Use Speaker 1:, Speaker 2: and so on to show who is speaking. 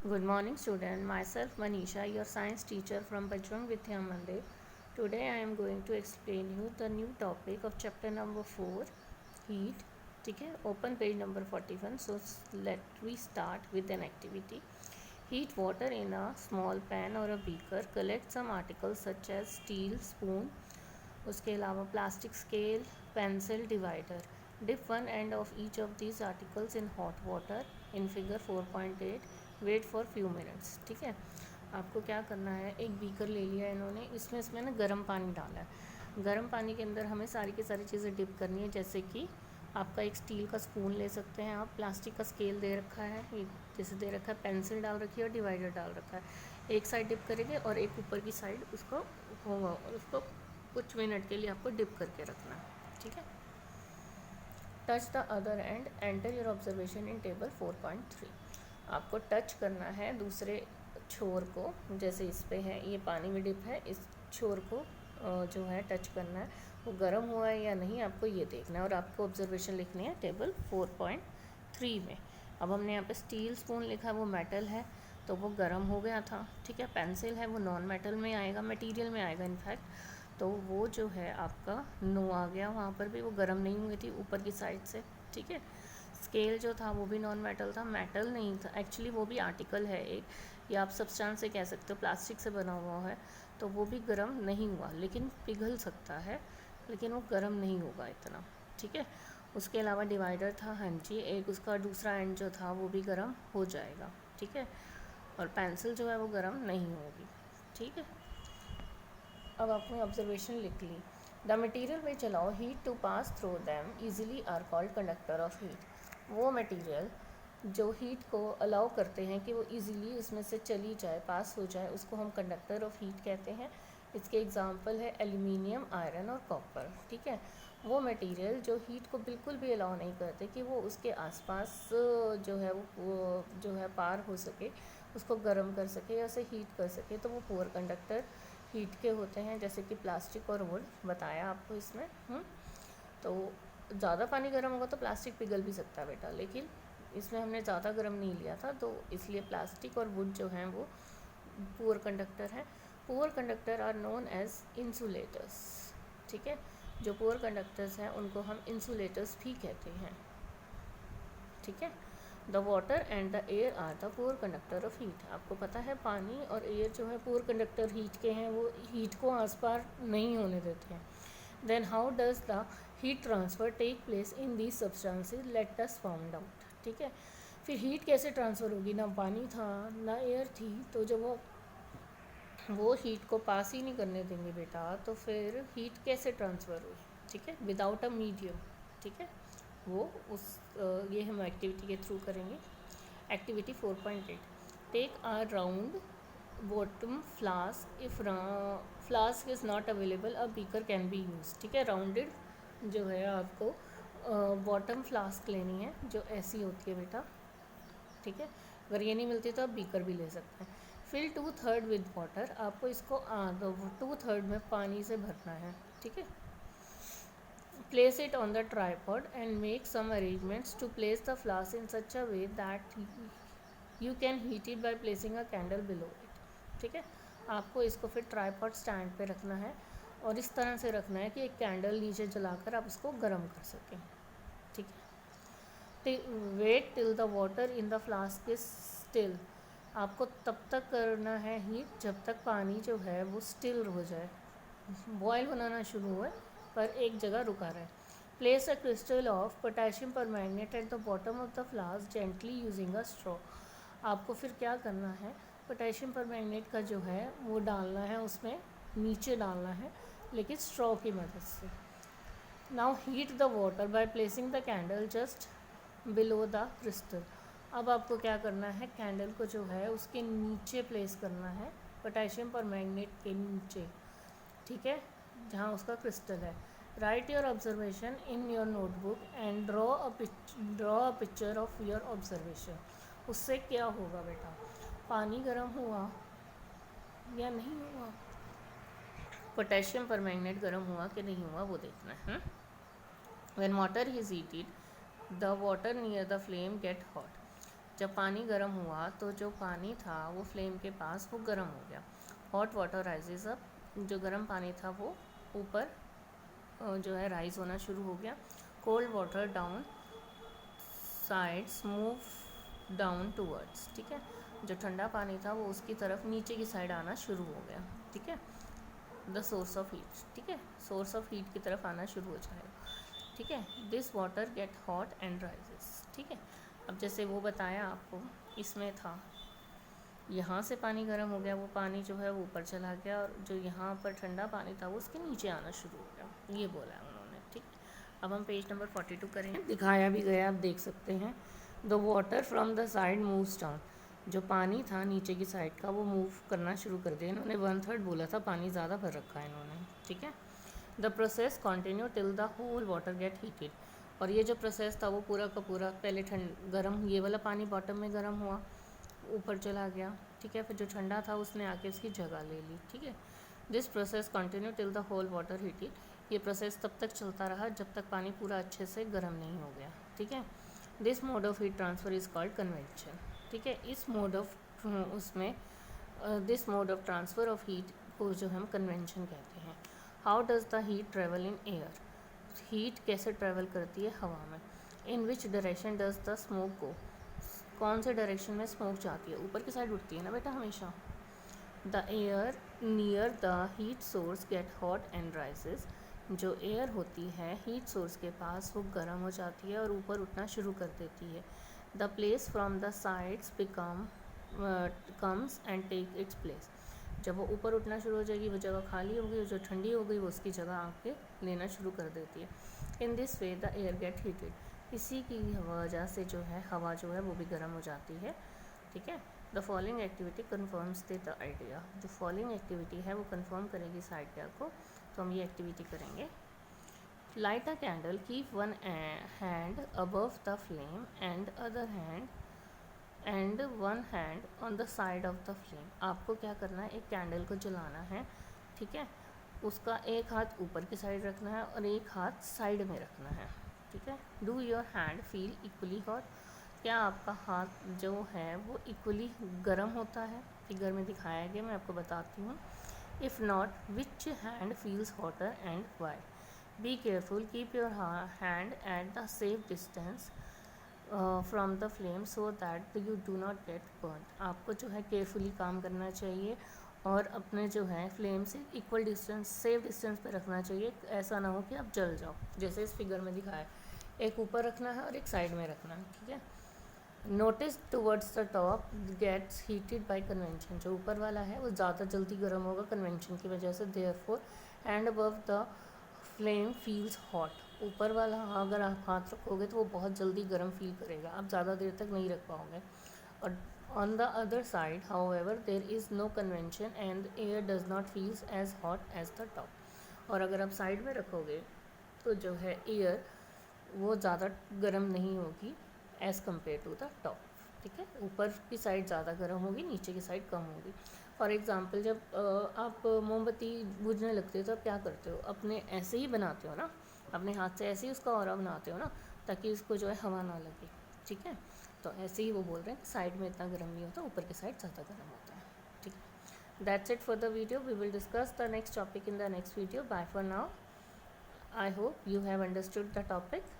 Speaker 1: Good morning, student. Myself Manisha, your science teacher from Bajrang Vidya Mandir. Today I am going to explain you the new topic of chapter number 4, heat. ठीक है, open page number 41. So let we start with an activity. Heat water in a small pan or a beaker. Collect some articles such as steel, spoon, उसके अलावा plastic scale, pencil, divider. Dip one end of each of these articles in hot water in figure 4.8. Wait for few minutes. ठीक है, आपको क्या करना है, एक beaker ले लिया इन्होंने, इसमें ना गर्म पानी डाला है. गर्म पानी के अंदर हमें सारी की सारी चीज़ें डिप करनी है. जैसे कि आपका एक स्टील का स्पून ले सकते हैं आप, प्लास्टिक का स्केल दे रखा है, एक जैसे दे रखा है, पेंसिल डाल रखी है और डिवाइडर डाल रखा है. एक साइड डिप करेंगे और एक ऊपर की साइड उसको होगा और उसको कुछ मिनट के लिए आपको डिप करके रखना है. ठीक है, touch the other and, enter your observation in table 4.3. आपको टच करना है दूसरे छोर को. जैसे इस पे है, ये पानी में डिप है, इस छोर को जो है टच करना है. वो गर्म हुआ है या नहीं आपको ये देखना है और आपको ऑब्जर्वेशन लिखनी है टेबल 4.3 में. अब हमने यहाँ पे स्टील स्पून लिखा है, वो मेटल है तो वो गर्म हो गया था. ठीक है, पेंसिल है वो नॉन मेटल में आएगा, मटेरियल में आएगा इनफैक्ट, तो वो जो है आपका नो आ गया. वहाँ पर भी वो गर्म नहीं हुई थी ऊपर की साइड से. ठीक है, स्केल जो था वो भी नॉन मेटल था, मेटल नहीं था एक्चुअली, वो भी आर्टिकल है एक, या आप सब्सटेंस से कह सकते हो, प्लास्टिक से बना हुआ है तो वो भी गर्म नहीं हुआ, लेकिन पिघल सकता है, लेकिन वो गर्म नहीं होगा इतना. ठीक है, उसके अलावा डिवाइडर था, हाँ जी, एक उसका दूसरा एंड जो था वो भी गर्म हो जाएगा. ठीक है, और पेंसिल जो है वो गर्म नहीं होगी. ठीक है, अब आपने ऑब्जर्वेशन लिख ली. The material which allow heat to pass through them easily are called conductor of heat. वो मटीरियल जो हीट को अलाउ करते हैं कि वो इजीली उसमें से चली जाए, पास हो जाए, उसको हम कंडक्टर ऑफ हीट कहते हैं. इसके एग्जांपल है एल्यूमिनियम, आयरन और कॉपर. ठीक है, वो मटेरियल जो हीट को बिल्कुल भी अलाउ नहीं करते कि वो उसके आसपास जो है वो जो है पार हो सके, उसको गर्म कर सके या उसे हीट कर सके, तो वो पुअर कंडक्टर हीट के होते हैं. जैसे कि प्लास्टिक और वुड बताया आपको इसमें. तो ज़्यादा पानी गर्म होगा तो प्लास्टिक पिघल भी सकता है बेटा, लेकिन इसमें हमने ज़्यादा गर्म नहीं लिया था, तो इसलिए प्लास्टिक और वुड जो हैं वो पुअर कंडक्टर हैं. Poor conductor are known as insulators. ठीक है, जो पुअर कंडक्टर्स हैं उनको हम इंसुलेटर्स भी कहते हैं. ठीक है, the water and the air are the poor conductor of heat. आपको पता है पानी और एयर जो है पुअर कंडक्टर हीट के हैं, वो हीट को आस पार नहीं होने देते हैं. Then how does the heat transfer take place in these substances, let us found out. ठीक है, फिर हीट कैसे ट्रांसफ़र होगी, ना पानी था ना एयर थी, तो जब वो हीट को पास ही नहीं करने देंगे बेटा, तो फिर हीट कैसे ट्रांसफ़र होगी. ठीक है, विदाउट अ मीडियम. ठीक है, वो उस ये हम एक्टिविटी के थ्रू करेंगे. Activity 4.8. Take a round bottom flask, if flask is not available a beaker can be use. ठीक है, राउंडेड जो है आपको बॉटम फ्लास्क लेनी है जो ऐसी होती है बेटा. ठीक है, अगर ये नहीं मिलती तो आप बीकर भी ले सकते हैं. Fill 2/3 with water. आपको इसको 2/3 में पानी से भरना है. ठीक है, place it on the tripod and make some arrangements to place the flask in such a way that you can heat it by placing a candle below it. ठीक है, आपको इसको फिर ट्राईपॉड स्टैंड पे रखना है और इस तरह से रखना है कि एक कैंडल नीचे जलाकर आप उसको गर्म कर सकें. ठीक है, wait till the water in the flask is still. आपको तब तक करना है हीट जब तक पानी जो है वो स्टिल हो जाए, बॉयल बनाना शुरू हुआ पर एक जगह रुका रहे. Place a crystal of potassium permanganate at the bottom of the flask gently using a straw. आपको फिर क्या करना है, पोटेशियम परमैंगनेट का जो है वो डालना है, उसमें नीचे डालना है लेकिन स्ट्रॉ की मदद से. Now heat the water by placing the candle just below the crystal. अब आपको क्या करना है, कैंडल को जो है उसके नीचे प्लेस करना है, पोटेशियम परमैंगनेट के नीचे. ठीक है, जहाँ उसका क्रिस्टल है. Right your observation in your notebook and draw a picture of your observation. उससे क्या होगा बेटा, पानी गर्म हुआ या नहीं हुआ, पोटेशियम परमैंगनेट गर्म हुआ कि नहीं हुआ वो देखना है. When water is heated the water near the flame get hot. जब पानी गर्म हुआ तो जो पानी था वो फ्लेम के पास वो गर्म हो गया। हॉट वाटर राइजेज अप, जो गर्म पानी था वो ऊपर जो है राइज होना शुरू हो गया। Cold water down sides move down towards, ठीक है, जो ठंडा पानी था वो उसकी तरफ नीचे की साइड आना शुरू हो गया, ठीक है। द सोर्स ऑफ हीट, ठीक है, सोर्स ऑफ हीट की तरफ आना शुरू हो जाएगा, ठीक है। This water get hot and rises, ठीक है। अब जैसे वो बताया आपको, इसमें था यहाँ से पानी गर्म हो गया, वो पानी जो है वो ऊपर चला गया, और जो यहाँ पर ठंडा पानी था वो उसके नीचे आना शुरू हो गया, ये बोला है उन्होंने, ठीक। अब हम पेज नंबर 42 करेंगे। दिखाया भी गया, आप देख सकते हैं। The water from the side moves down, जो पानी था नीचे की साइड का वो मूव करना शुरू कर दिया। इन्होंने 1/3 बोला था, पानी ज़्यादा भर रखा है इन्होंने, ठीक है। The process continue till the whole water get heated, और ये जो प्रोसेस था वो पूरा का पूरा पहले गर्म, ये वाला पानी बॉटम में गर्म हुआ, ऊपर चला गया, ठीक है। फिर जो ठंडा था उसने आके उसकी जगह ले ली, ठीक है। This process continue till the whole water heated, ये प्रोसेस तब तक चलता रहा जब तक पानी पूरा अच्छे से गर्म नहीं हो गया, ठीक है। This mode of heat transfer is called convection, ठीक है। इस मोड ऑफ उसमें this mode of transfer of heat को जो हम कन्वेंशन कहते हैं। How does the heat travel in air, heat कैसे ट्रेवल करती है हवा में। In which direction does the smoke go, कौन से डायरेक्शन में स्मोक जाती है, ऊपर की साइड उठती है ना बेटा हमेशा। The air near the heat source get hot and rises, जो एयर होती है हीट सोर्स के पास वो गर्म हो जाती है और ऊपर उठना शुरू कर देती है। The place from the sides become comes and take its place, जब वो ऊपर उठना शुरू हो जाएगी वो जगह खाली हो गई, जो ठंडी हो गई वो उसकी जगह आके लेना शुरू कर देती है। In this way the air gate heated, इसी की वजह से जो है हवा जो है वो भी गर्म हो जाती है, ठीक है। The following activity confirms the idea, जो फॉलोइंग एक्टिविटी है वो कन्फर्म करेगी इस आइडिया को, तो हम ये एक्टिविटी करेंगे। Light a candle, keep one hand above the flame and other hand and one hand on the side of the flame. आपको क्या करना है, एक कैंडल को जलाना है, ठीक है, उसका एक हाथ ऊपर की साइड रखना है और एक हाथ साइड में रखना है, ठीक है। Do your hand feel equally hot, क्या आपका हाथ जो है वो इक्वली गर्म होता है, फिगर में दिखाया गया, मैं आपको बताती हूँ। If not, which hand feels hotter and why. Be careful, keep your hand at the safe distance from the flame so that you do not get burn. आपको जो है केयरफुली काम करना चाहिए और अपने जो है फ्लेम से इक्वल डिस्टेंस, सेफ डिस्टेंस पे रखना चाहिए, ऐसा ना हो कि आप जल जाओ, जैसे इस फिगर में दिखाया, एक ऊपर रखना है और एक साइड में रखना है, ठीक है। Notice towards the top gets heated by convention, जो ऊपर वाला है वो ज़्यादा जल्दी गर्म होगा कन्वेंशन की वजह से। Therefore hand above the flame feels hot, ऊपर वाला अगर आप हाथ रखोगे तो वो बहुत जल्दी गर्म फील करेगा, आप ज़्यादा देर तक नहीं रख पाओगे। और on the other side however there is no convention and air does not feels as hot as the top. और अगर आप साइड में रखोगे तो जो है एयर वो ज़्यादा गर्म नहीं होगी as compare to the top, ठीक है। ऊपर की साइड ज़्यादा गर्म होगी, नीचे की साइड कम होगी। फॉर एग्ज़ाम्पल, जब आप मोमबत्ती बुझने लगते हो तो आप क्या करते हो, अपने ऐसे ही बनाते हो ना, अपने हाथ से ऐसे ही उसका ऑरा बनाते हो ना, ताकि उसको जो है हवा ना लगे, ठीक है। तो ऐसे ही वो बोल रहे हैं साइड में इतना गर्म नहीं होता, ऊपर की साइड ज़्यादा गर्म होता है, ठीक है। That's it for the video, we will discuss the next topic in the next video. Bye for now, I hope you have understood the topic.